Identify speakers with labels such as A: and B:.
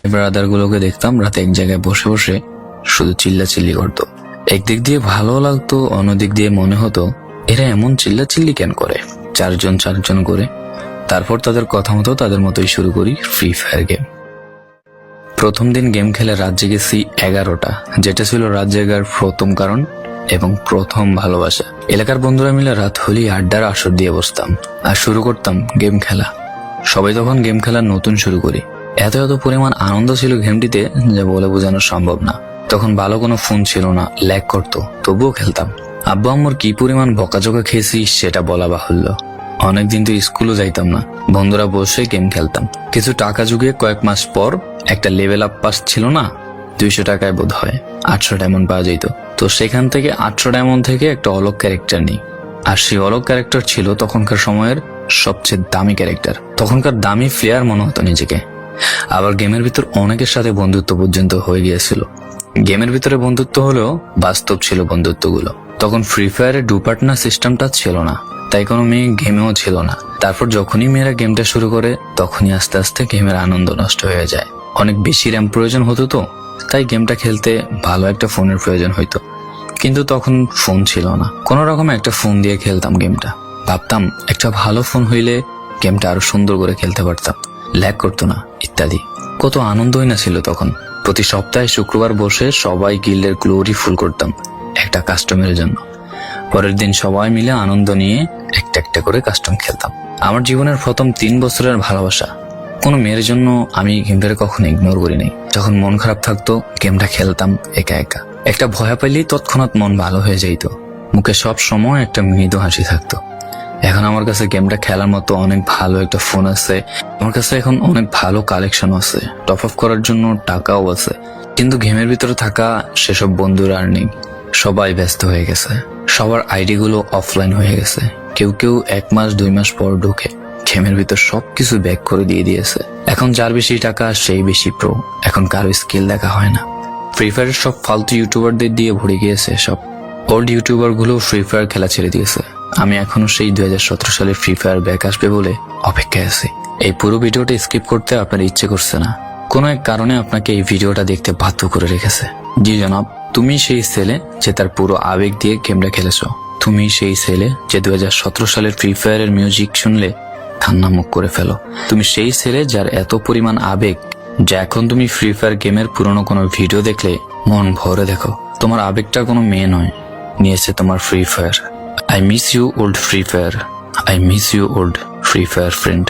A: Brother গুলোকে দেখতাম রাতে এক জায়গায় বসে বসে শুধু চিল্লাচিল্লি করতো। একদিক দিয়ে ভালো লাগতো, অন্যদিক দিয়ে মনে হতো এরা এমন চিল্লাচিল্লি কেন করে, চারজন করে। তারপর তাদের কথা মতো তাদের মতোই শুরু করি ফ্রি ফায়ার গেম। প্রথম দিন গেম খেলে রাত জেগেছি 11টা, যেটা ছিল রাত জেগার প্রথম কারণ এবং প্রথম ভালোবাসা। এলাকার বন্ধুরা মিলে রাত হলেই আড্ডার আসর দিয়ে বসতাম আর শুরু করতাম গেম খেলা। সবাই তখন গেম খেলা নতুন শুরু করি। এত পরিমাণ আনন্দ ছিল গেমটিতে যা বলে বোঝানো সম্ভব না। তখন ভালো কোনো ফোন ছিল না, ল্যাগ করতো, তবুও খেলতাম। আব্বু আম্মুর কি পরিমাণ বকাঝকা খেয়েছি সেটা বলা বাহুল্য। অনেকদিন তো স্কুলও যাইতাম না, বন্ধুরা বসে গেম খেলতাম। কিছু টাকা জুগিয়ে কয়েক মাস পর একটা লেভেল আপ পাস ছিল না, 200 টাকায় বোধ হয় 800 ডায়মন্ড পাওয়া যেত। তো সেখান থেকে 800 ডায়মন্ড থেকে একটা অলগ ক্যারেক্টার নিই। আর সেই অলগ ক্যারেক্টার ছিল তখনকার সময়ের সবচেয়ে দামি ক্যারেক্টার। তখনকার দামি প্লেয়ার মনে হতো নিজেকে। আবার গেমের ভিতর অনেকের সাথে বন্ধুত্ব পর্যন্ত হয়ে গিয়েছিল। গেমের ভিতরে বন্ধুত্ব হলেও বাস্তব ছিল বন্ধুত্বগুলো। তখন ফ্রি ফায়ারে ডু পার্টনার সিস্টেমটা ছিল না, তাই কোনো মেয়ে গেমেও ছিল না। তারপর যখনই মেয়েরা গেমটা শুরু করে তখনই আস্তে আস্তে গেমের আনন্দ নষ্ট হয়ে যায়। অনেক বেশি র্যাম প্রয়োজন হতো, তো তাই গেমটা খেলতে ভালো একটা ফোনের প্রয়োজন হইতো। কিন্তু তখন ফোন ছিল না, কোনো রকমে একটা ফোন দিয়ে খেলতাম গেমটা। ভাবতাম একটা ভালো ফোন হইলে গেমটা আরো সুন্দর করে খেলতে পারতাম, ল্যাগ করতো না ইত্যাদি। কত আনন্দই না ছিল তখন। প্রতি সপ্তাহে শুক্রবার বসে সবাই গিল্ডের গ্লোরি ফুল করতাম একটা কাস্টমের জন্য। পরের দিন সবাই মিলে আনন্দ নিয়ে একটা একটা করে কাস্টম খেলতাম। আমার জীবনের প্রথম 3 বছরের ভালোবাসা। কোনো মেয়ের জন্য আমি গেমটাকে কখনো ইগনোর করিনি। যখন মন খারাপ থাকতো গেমটা খেলতাম একা একা। একটা ভয় পাইলেই তৎক্ষণাৎ মন ভালো হয়ে যাইতো, মুখে সব সময় একটা মৃদু হাসি থাকতো। এখন আমার কাছে গেমটা খেলার মতো অনেক ভালো একটা ফোন আছে, আমার কাছে এখন অনেক ভালো কালেকশন আছে, টপ আপ করার জন্য টাকাও আছে। কিন্তু গেমের ভিতরে থাকা সেসব বন্ধুরা আর নেই, সবাই ব্যস্ত হয়ে গেছে। সবার আইডি গুলো অফলাইন হয়ে গেছে। কেউ 1 মাস 2 মাস পর ঢুকে গেমের ভিতর সবকিছু ব্যাক করে দিয়েছে। এখন যার বেশি টাকা সেই বেশি প্রো, এখন কারো স্কিল দেখা হয় না। ফ্রি ফায়ারের সব ফালতু ইউটিউবারদের দিয়ে ভরে গিয়েছে সব। ওল্ড ইউটিউবার গুলো ফ্রি ফায়ার খেলা ছেড়ে দিয়েছে। আমি এখনো সেই 2017 সালে ফ্রি ফায়ার ব্যাক আসবে বলে অপেক্ষায় আছি। এই পুরো ভিডিওটা স্কিপ করতে আপনার ইচ্ছে করছে না, কোনো এক কারণে আপনাকে এই ভিডিওটা দেখতে বাধ্য করে রেখেছে। জি জনাব, তুমি সেই ছেলে যে তার পুরো আবেগ দিয়ে গেমটা খেলেছো। তুমি সেই ছেলে যে 2017 সালের ফ্রি ফায়ারের মিউজিক শুনলে কান্না মুখ করে ফেলো। তুমি সেই ছেলে যার এত পরিমাণ আবেগ যে এখন তুমি ফ্রি ফায়ার গেমের পুরনো কোনো ভিডিও দেখলে মন ভরে দেখো। তোমার আবেগটা কোনো মেয়ে নয়, নিয়েছে তোমার free fire. I miss you old Free Fire. I miss you old Free Fire friend.